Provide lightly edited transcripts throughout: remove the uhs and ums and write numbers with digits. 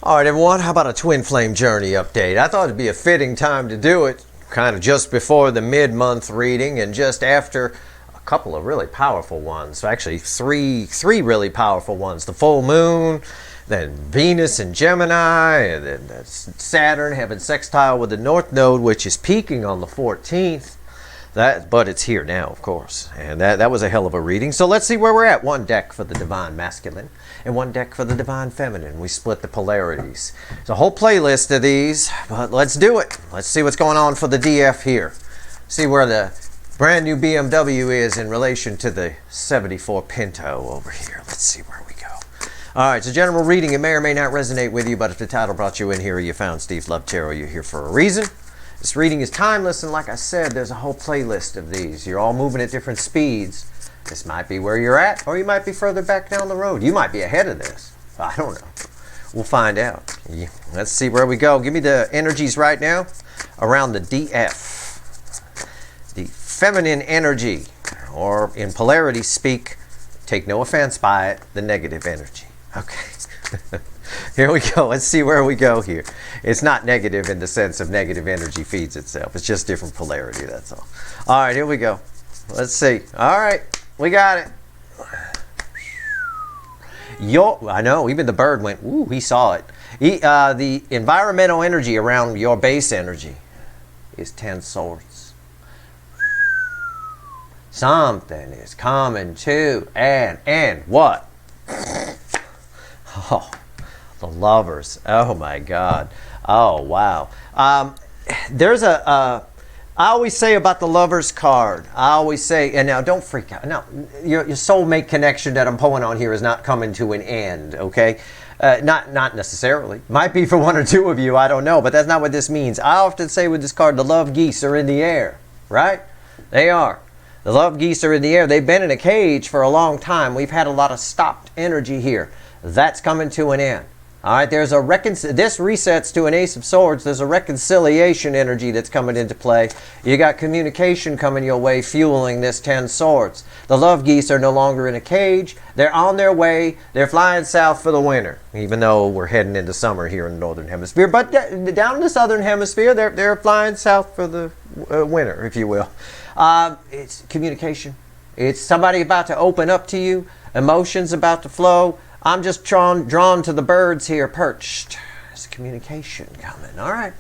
All right, everyone, how about a twin flame journey update? I thought it'd be a fitting time to do it, kind of just before the mid-month reading and just after a couple of really powerful ones. Actually, three really powerful ones. The full moon, then Venus in Gemini, and then Saturn having sextile with the North Node, which is peaking on the 14th. But it's here now, of course. And that was a hell of a reading. So let's see where we're at. One deck for the Divine Masculine and one deck for the Divine Feminine. We split the polarities. It's a whole playlist of these, but let's do it. Let's see what's going on for the DF here. See where the brand new BMW is in relation to the 74 Pinto over here. Let's see where we go. All right, it's a general reading. It may or may not resonate with you, but if the title brought you in here or you found Steve's Love Tarot, you're here for a reason. This reading is timeless, and like I said, there's a whole playlist of these. You're all moving at different speeds. This might be where you're at, or you might be further back down the road. You might be ahead of this. I don't know. We'll find out. Let's see where we go. Give me the energies right now around the DF. The feminine energy, or in polarity speak, take no offense by it, the negative energy. Okay. Here we go. Let's see where we go here. It's not negative in the sense of negative energy feeds itself. It's just different polarity, that's all. All right, here we go. Let's see. All right, we got it. I know, even the bird went, ooh, he saw it. The environmental energy around your base energy is 10 swords. Something is coming to, and what? Oh. The Lovers. Oh my God. Oh wow. There's I always say about the Lovers card. I always say, and now don't freak out. Now your soulmate connection that I'm pulling on here is not coming to an end. Okay, not necessarily. Might be for one or two of you. I don't know, but that's not what this means. I often say with this card, the love geese are in the air. Right? They are. The love geese are in the air. They've been in a cage for a long time. We've had a lot of stopped energy here. That's coming to an end. All right, there's a this resets to an Ace of Swords. There's a reconciliation energy that's coming into play. You got communication coming your way, fueling this 10 swords. The love geese are no longer in a cage. They're on their way. They're flying south for the winter, even though we're heading into summer here in the northern hemisphere. But down in the southern hemisphere, they're flying south for the winter, if you will. It's communication. It's somebody about to open up to you. Emotions about to flow. I'm just drawn to the birds here perched. There's communication coming. All right.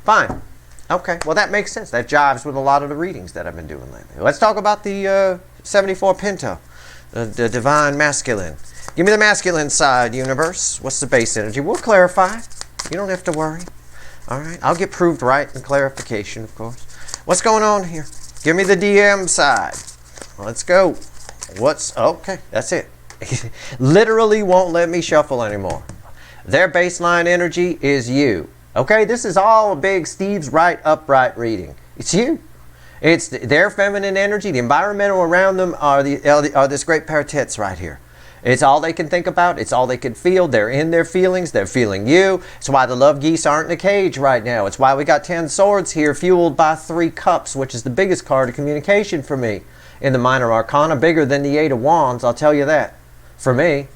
Fine. Okay. Well, that makes sense. That jives with a lot of the readings that I've been doing lately. Let's talk about the 74 Pinto, the Divine Masculine. Give me the masculine side, universe. What's the base energy? We'll clarify. You don't have to worry. All right. I'll get proved right in clarification, of course. What's going on here? Give me the DM side. Let's go. Okay. That's it. Literally won't let me shuffle anymore. Their baseline energy is you. Okay, this is all a big Steve's Right Upright reading. It's you. It's their feminine energy. The environmental around them are this great pair of tits right here. It's all they can think about. It's all they can feel. They're in their feelings. They're feeling you. It's why the love geese aren't in a cage right now. It's why we got 10 swords here, fueled by 3 cups, which is the biggest card of communication for me in the minor arcana, bigger than the 8 of wands. I'll tell you that. For me.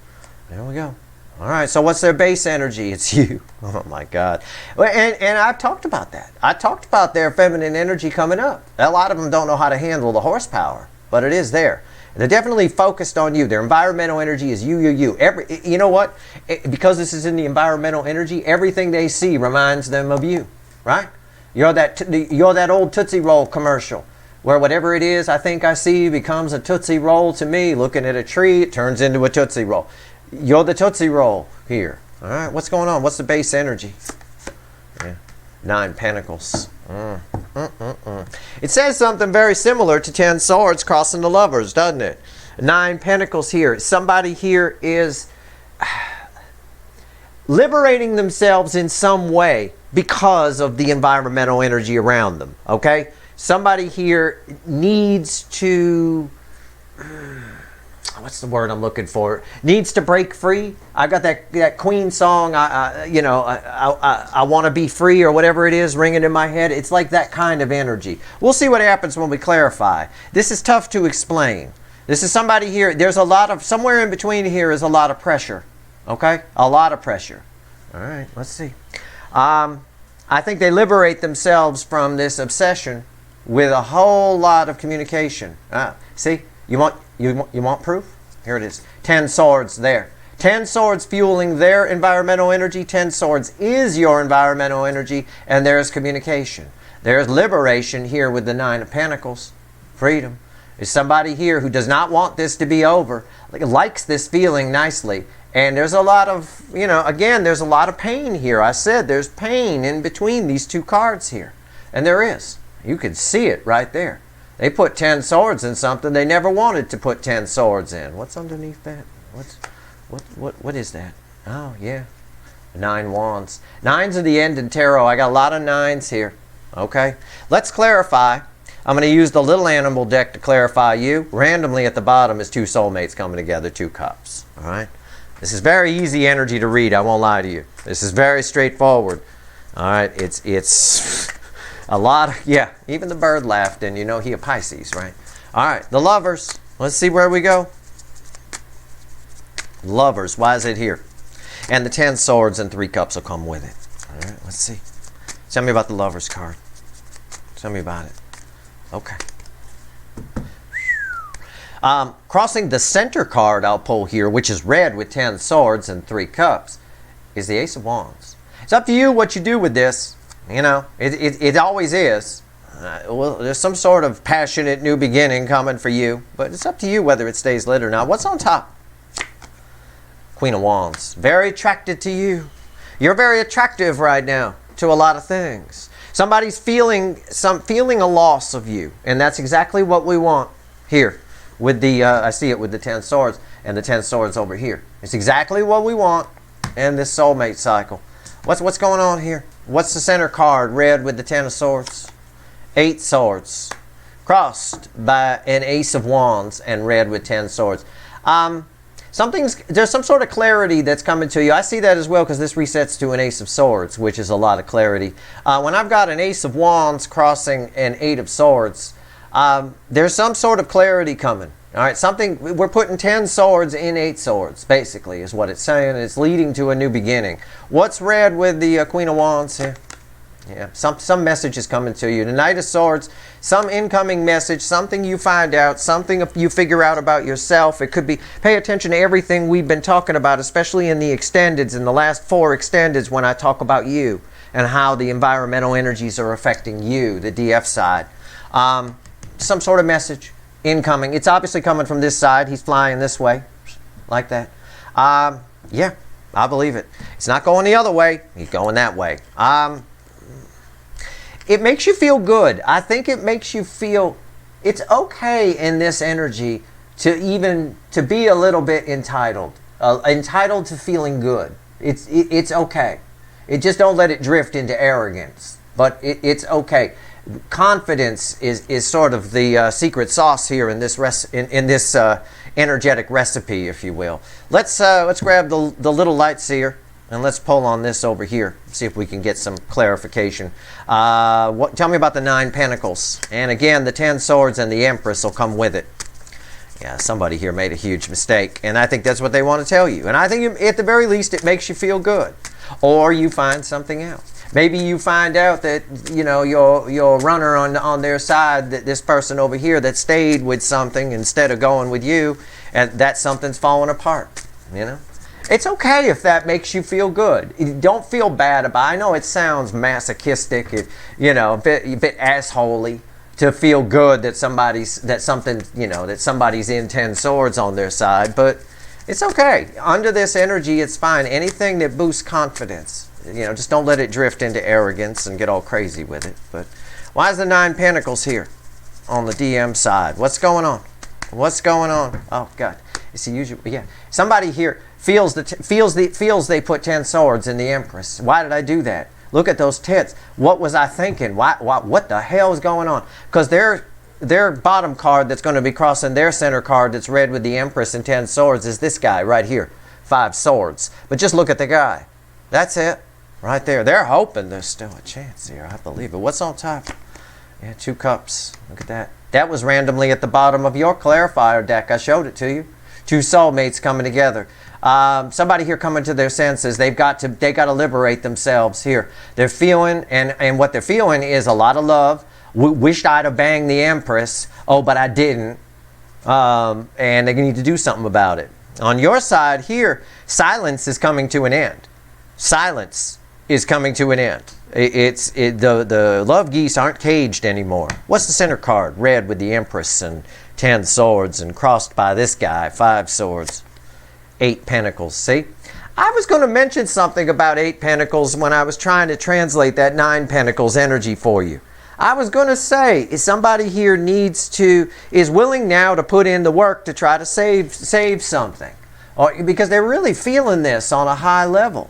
There we go. All right, so what's their base energy? It's you. Oh my God. And I've talked about that. I talked about their feminine energy coming up. A lot of them don't know how to handle the horsepower, but it is there. They're definitely focused on you. Their environmental energy is you. You know what? Because this is in the environmental energy, everything they see reminds them of you, right? You're that old Tootsie Roll commercial, where whatever it is I think I see becomes a Tootsie Roll to me. Looking at a tree, it turns into a Tootsie Roll. You're the Tootsie Roll here. All right, what's going on? What's the base energy? Yeah. 9 Pentacles. It says something very similar to 10 Swords crossing the Lovers, doesn't it? 9 Pentacles here. Somebody here is liberating themselves in some way because of the environmental energy around them, okay? Somebody here needs to, what's the word I'm looking for? Needs to break free. I got that Queen song, I want to be free, or whatever it is, ringing in my head. It's like that kind of energy. We'll see what happens when we clarify. This is tough to explain. This is somebody here, there's a lot of, somewhere in between here is a lot of pressure, okay? A lot of pressure. All right, let's see. I think they liberate themselves from this obsession with a whole lot of communication. See, you want proof? Here it is. 10 swords there. 10 swords fueling their environmental energy. 10 swords is your environmental energy, and there's communication. There's liberation here with the 9 of Pentacles. Freedom. There's somebody here who does not want this to be over, likes this feeling nicely. And there's a lot of, again, there's a lot of pain here. I said there's pain in between these two cards here. And there is. You can see it right there. They put 10 swords in something they never wanted to put 10 swords in. What's underneath that? What is that? Oh, yeah. 9 wands. 9s are the end in tarot. I got a lot of 9s here. Okay. Let's clarify. I'm going to use the little animal deck to clarify you. Randomly at the bottom is 2 soulmates coming together, 2 cups. All right. This is very easy energy to read. I won't lie to you. This is very straightforward. All right. It's a lot of, yeah, even the bird laughed, and he a Pisces, right? All right. The Lovers. Let's see where we go. Lovers. Why is it here? And the 10 swords and 3 cups will come with it. All right. Let's see. Tell me about the Lovers card. Tell me about it. Okay. Crossing the center card I'll pull here, which is red with 10 swords and 3 cups, is the Ace of Wands. It's up to you what you do with this. It always is. Well, there's some sort of passionate new beginning coming for you, but it's up to you whether it stays lit or not. What's on top? Queen of Wands. Very attracted to you. You're very attractive right now to a lot of things. Somebody's feeling a loss of you, and that's exactly what we want here with the I see it with the 10 swords and the 10 swords over here. It's exactly what we want in this soulmate cycle. What's going on here? What's the center card? Red with the 10 of swords. 8 swords crossed by an Ace of Wands and red with 10 swords. There's some sort of clarity that's coming to you. I see that as well because this resets to an Ace of Swords, which is a lot of clarity. When I've got an Ace of Wands crossing an 8 of Swords, there's some sort of clarity coming. All right, we're putting 10 swords in 8 swords, basically, is what it's saying. It's leading to a new beginning. What's red with the Queen of Wands here? Yeah, some message is coming to you. The Knight of Swords, some incoming message, something you find out, something you figure out about yourself. It could be, pay attention to everything we've been talking about, especially in the extendeds, in the last 4 extendeds when I talk about you and how the environmental energies are affecting you, the DF side. Some sort of message incoming. It's obviously coming from this side. He's flying this way, like that. Yeah, I believe it. It's not going the other way. He's going that way. It makes you feel good. I think it makes you feel it's okay in this energy to be a little bit entitled to feeling good. It's okay. It just don't let it drift into arrogance. But it's okay. Confidence is sort of the secret sauce here in this energetic recipe, if you will. Let's grab the little light seer. And let's pull on this over here, see if we can get some clarification. Tell me about the 9 Pentacles. And again, the 10 Swords and the Empress will come with it. Yeah, somebody here made a huge mistake. And I think that's what they want to tell you. And I think at the very least, it makes you feel good. Or you find something else. Maybe you find out that, your runner on their side, that this person over here that stayed with something instead of going with you, and that something's falling apart, It's okay if that makes you feel good. Don't feel bad about it. I know it sounds masochistic, a bit assholey to feel good that somebody's in 10 swords on their side, but it's okay. Under this energy, it's fine. Anything that boosts confidence, just don't let it drift into arrogance and get all crazy with it. But why is the 9 Pentacles here on the DM side? What's going on? What's going on? Oh God. See, usually, yeah. Somebody here feels they put 10 swords in the Empress. Why did I do that? Look at those tits. What was I thinking? What the hell is going on? Because their bottom card that's going to be crossing their center card that's red with the Empress and 10 swords is this guy right here, 5 swords. But just look at the guy. That's it, right there. They're hoping there's still a chance here. I believe it. What's on top? Yeah, 2 cups. Look at that. That was randomly at the bottom of your clarifier deck. I showed it to you. 2 soulmates coming together. Somebody here coming to their senses. They got to liberate themselves here. They're feeling, and what they're feeling is a lot of love. Wished I'd have banged the Empress. Oh, but I didn't. And they need to do something about it. On your side here, silence is coming to an end. Silence is coming to an end. The love geese aren't caged anymore. What's the center card? Red with the Empress and 10 swords, and crossed by this guy, 5 swords, 8 pentacles. See? I was going to mention something about 8 pentacles when I was trying to translate that 9 pentacles energy for you. I was going to say, is somebody here is willing now to put in the work to try to save something, because they're really feeling this on a high level.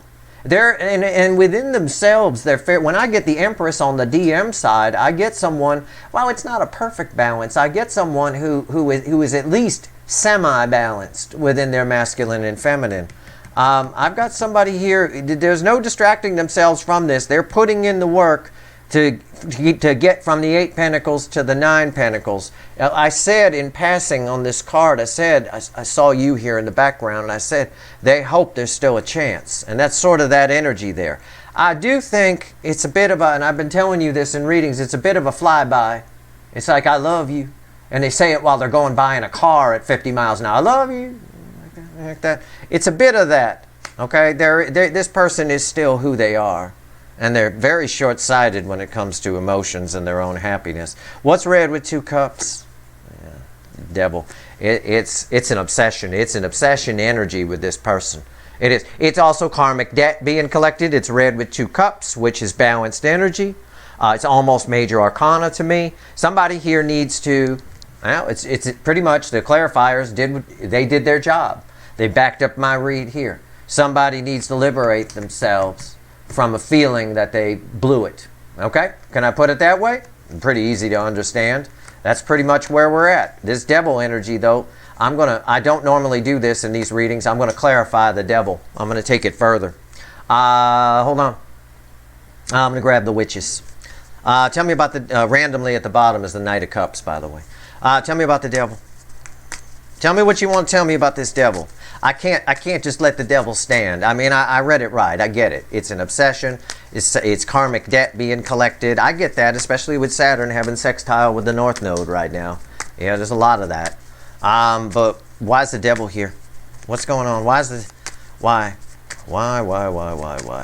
And within themselves, when I get the Empress on the DM side, I get someone, well, it's not a perfect balance. I get someone who is at least semi-balanced within their masculine and feminine. I've got somebody here, there's no distracting themselves from this. They're putting in the work to get from the 8 pentacles to the 9 pentacles. I said in passing on this card, I saw you here in the background, and I said, they hope there's still a chance. And that's sort of that energy there. I do think it's a bit of and I've been telling you this in readings, it's a bit of a flyby. It's like, I love you. And they say it while they're going by in a car at 50 miles an hour. I love you. Like that. It's a bit of that. Okay? This person is still who they are. And they're very short-sighted when it comes to emotions and their own happiness. What's red with 2 cups? Yeah, devil. It's an obsession. It's an obsession energy with this person. It is. It's also karmic debt being collected. It's red with 2 cups, which is balanced energy. It's almost major arcana to me. Somebody here needs to, well, it's pretty much the clarifiers did their job. They backed up my read here. Somebody needs to liberate themselves from a feeling that they blew it. Okay? Can I put it that way? Pretty easy to understand. That's pretty much where we're at. This devil energy, though, I don't normally do this in these readings. I'm going to clarify the devil. I'm going to take it further. Hold on. I'm going to grab the witches. Tell me about randomly at the bottom is the Knight of Cups, by the way. Tell me about the devil. Tell me what you want to tell me about this devil. I can't just let the devil stand. I mean, I read it right. I get it. It's an obsession. It's karmic debt being collected. I get that, especially with Saturn having sextile with the North Node right now. Yeah, there's a lot of that. But why is the devil here? What's going on? Why?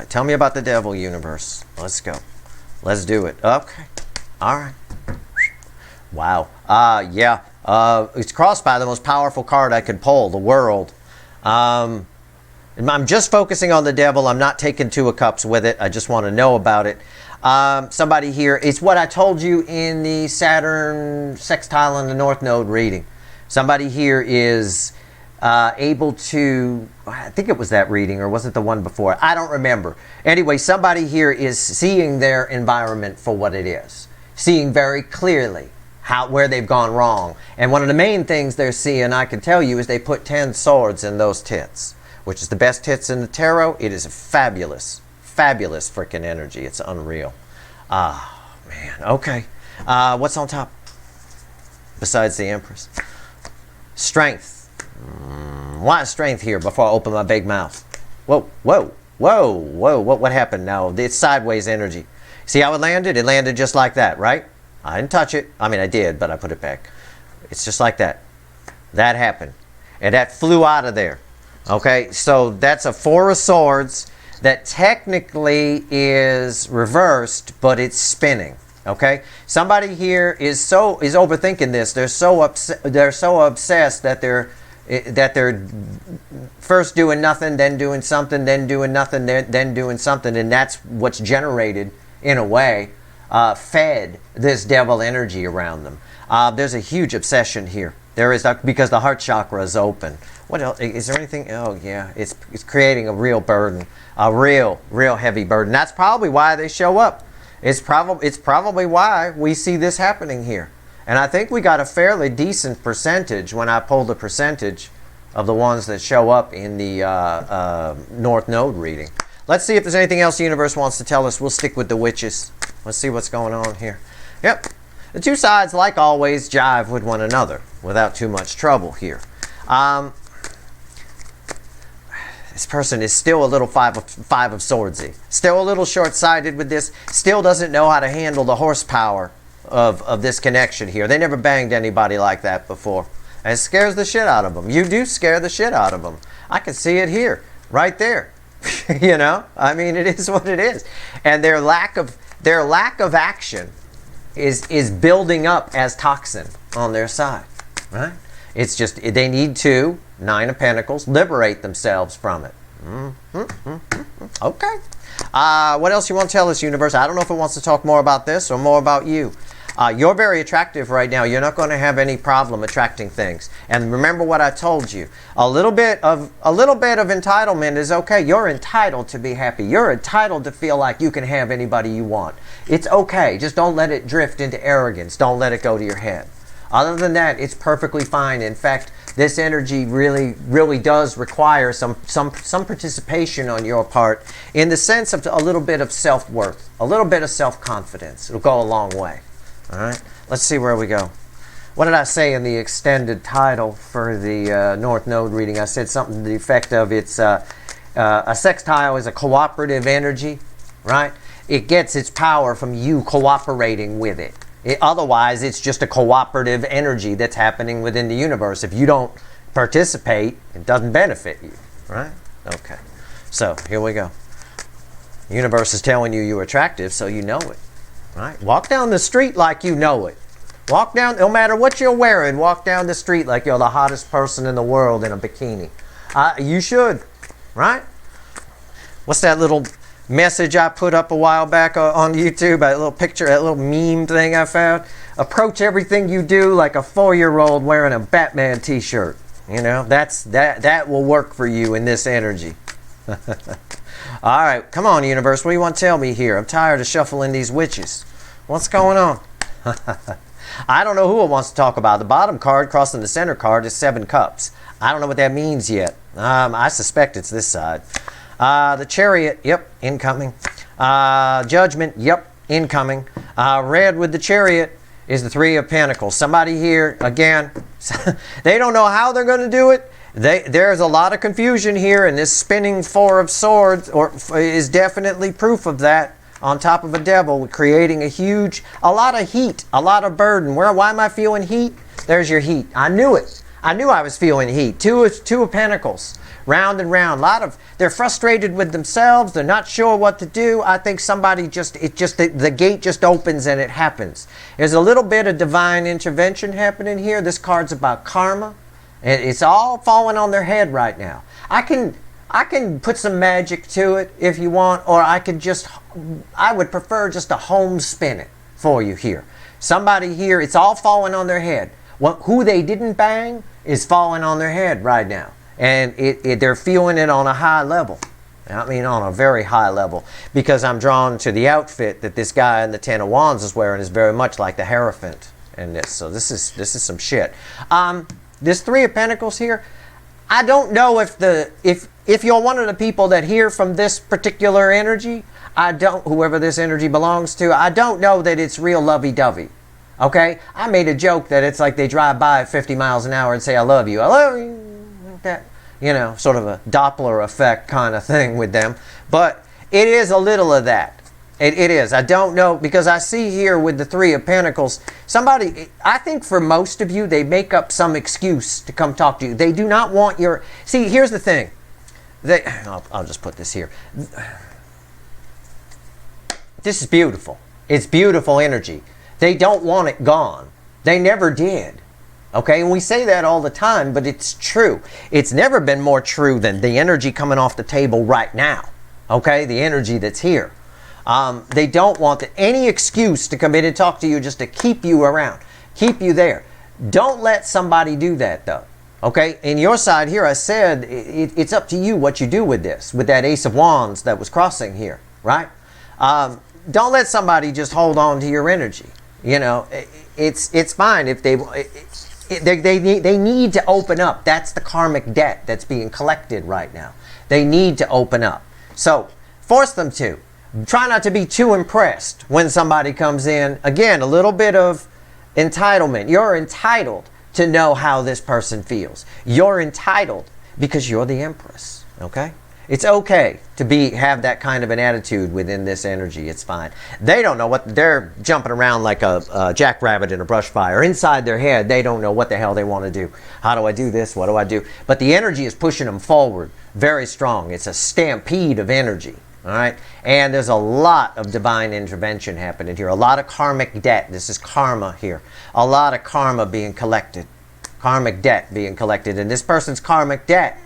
Tell me about the devil, universe. Let's go. Let's do it. Okay. All right. Wow. Yeah. It's crossed by the most powerful card I could pull, the World. I'm just focusing on the devil. I'm not taking 2 of Cups with it. I just want to know about it. Somebody here, it's what I told you in the Saturn sextile on the North Node reading. Somebody here is able to, I think it was that reading, or was it the one before? I don't remember. Anyway, somebody here is seeing their environment for what it is. Seeing very clearly where they've gone wrong. And one of the main things they're seeing, I can tell you, is they put 10 swords in those tits, which is the best tits in the tarot. It is a fabulous, fabulous freaking energy. It's unreal. Ah, man. Okay. What's on top? Besides the Empress. Strength. Why is strength here before I open my big mouth? Whoa, whoa, whoa, whoa. What happened now? It's sideways energy. See how it landed? It landed just like that, right? I didn't touch it. I mean, I did, but I put it back. It's just like that. That happened. And that flew out of there. Okay, so that's a 4 of Swords that technically is reversed, but it's spinning. Okay? Somebody here is overthinking this. They're so obsessed that they're first doing nothing, then doing something, then doing nothing, then doing something, and that's what's generated, in a way, fed this devil energy around them. There's a huge obsession here. There is, because the heart chakra is open. What else? Is there anything? Oh yeah, it's creating a real burden, a real heavy burden. That's probably why they show up. It's probably why we see this happening here. And I think we got a fairly decent percentage when I pulled the percentage of the ones that show up in the North Node reading. Let's see if there's anything else the universe wants to tell us. We'll stick with the witches. Let's see what's going on here. Yep. The 2 sides, like always, jive with one another without too much trouble here. This person is still a little five of swordsy. Still a little short-sighted with this. Still doesn't know how to handle the horsepower of this connection here. They never banged anybody like that before. And it scares the shit out of them. You do scare the shit out of them. I can see it here, right there. You know? I mean, it is what it is. And their lack of action is building up as toxin on their side, right? It's just, they need to, Nine of Pentacles, liberate themselves from it. Okay. What else you want to tell us, universe? I don't know if it wants to talk more about this or more about you. You're very attractive right now. You're not going to have any problem attracting things. And remember what I told you. A little bit of entitlement is okay. You're entitled to be happy. You're entitled to feel like you can have anybody you want. It's okay. Just don't let it drift into arrogance. Don't let it go to your head. Other than that, it's perfectly fine. In fact, this energy really does require some participation on your part in the sense of a little bit of self-worth, a little bit of self-confidence. It'll go a long way. All right, let's see where we go. What did I say in the extended title for the North Node reading? I said something to the effect of it's a sextile is a cooperative energy, right? It gets its power from you cooperating with it. Otherwise, it's just a cooperative energy that's happening within the universe. If you don't participate, it doesn't benefit you, right? Okay, so here we go. The universe is telling you you're attractive, so you know it, right? Walk down the street like you know it. Walk down, no matter what you're wearing, walk down the street like you're the hottest person in the world in a bikini. You should, right? What's that little message I put up a while back on YouTube, that little picture, that little meme thing I found? Approach everything you do like a 4-year-old wearing a Batman t-shirt. You know, that will work for you in this energy. All right, come on, universe. What do you want to tell me here? I'm tired of shuffling these witches. What's going on? I don't know who it wants to talk about. The bottom card crossing the center card is 7 cups. I don't know what that means yet. I suspect it's this side. The Chariot, yep, incoming. Judgment, yep, incoming. Red with the Chariot is the 3 of Pentacles. Somebody here, again, they don't know how they're going to do it. There's a lot of confusion here, and this spinning 4 of Swords is definitely proof of that. On top of a devil, creating a lot of heat, a lot of burden. Why am I feeling heat? There's your heat. I knew it. I knew I was feeling heat. Two of Pentacles. Round and round. They're frustrated with themselves. They're not sure what to do. I think somebody the gate just opens and it happens. There's a little bit of divine intervention happening here. This card's about karma. And it's all falling on their head right now. I can put some magic to it if you want, or I would prefer just to home spin it for you here. Somebody here, it's all falling on their head. Who they didn't bang is falling on their head right now. And they're feeling it on a high level. I mean, on a very high level. Because I'm drawn to the outfit that this guy in the 10 of Wands is wearing is very much like the Hierophant in this. So this is some shit. This 3 of Pentacles here, I don't know if you're one of the people that hear from this particular energy, whoever this energy belongs to, I don't know that it's real lovey-dovey. Okay? I made a joke that it's like they drive by at 50 miles an hour and say, I love you. I love you. That, sort of a Doppler effect kind of thing with them. But it is a little of that. It is. I don't know, because I see here with the 3 of Pentacles, I think for most of you, they make up some excuse to come talk to you. They do not want see, here's the thing. I'll just put this here. This is beautiful. It's beautiful energy. They don't want it gone. They never did. Okay, and we say that all the time, but it's true. It's never been more true than the energy coming off the table right now. Okay, the energy that's here. They don't want any excuse to come in and talk to you just to keep you around, keep you there. Don't let somebody do that, though. Okay, in your side here, I said it's up to you what you do with this, with that Ace of Wands that was crossing here, right? Don't let somebody just hold on to your energy. It's fine if they need to open up. That's the karmic debt that's being collected right now. They need to open up. So force them to. Try not to be too impressed when somebody comes in. Again, a little bit of entitlement. You're entitled to know how this person feels. You're entitled because you're the Empress. Okay? It's okay to have that kind of an attitude within this energy. It's fine. They don't know what they're jumping around like a jackrabbit in a brush fire. Inside their head, they don't know what the hell they want to do. How do I do this? What do I do? But the energy is pushing them forward very strong. It's a stampede of energy. All right, and there's a lot of divine intervention happening here. A lot of karmic debt. This is karma here. A lot of karma being collected. Karmic debt being collected. And this person's karmic debt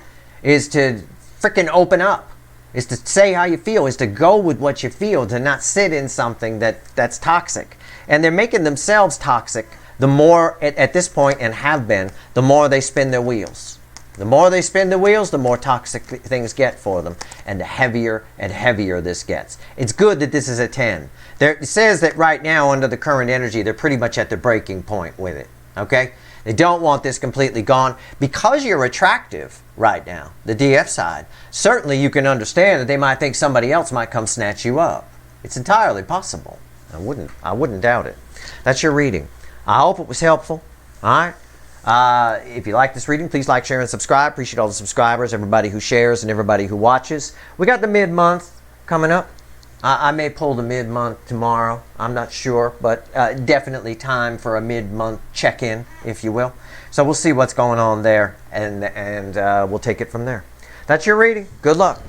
is to freaking open up. Is to say how you feel. Is to go with what you feel. To not sit in something that's toxic. And they're making themselves toxic the more, at this point, and have been, the more they spin their wheels. The more they spin the wheels, the more toxic things get for them. And the heavier and heavier this gets. It's good that this is a 10. It says that right now, under the current energy, they're pretty much at the breaking point with it. Okay? They don't want this completely gone. Because you're attractive right now, the DF side, certainly you can understand that they might think somebody else might come snatch you up. It's entirely possible. I wouldn't doubt it. That's your reading. I hope it was helpful. All right? If you like this reading, please like, share, and subscribe. Appreciate all the subscribers, everybody who shares, and everybody who watches. We got the mid-month coming up. I may pull the mid-month tomorrow. I'm not sure, but definitely time for a mid-month check-in, if you will. So we'll see what's going on there, and we'll take it from there. That's your reading. Good luck.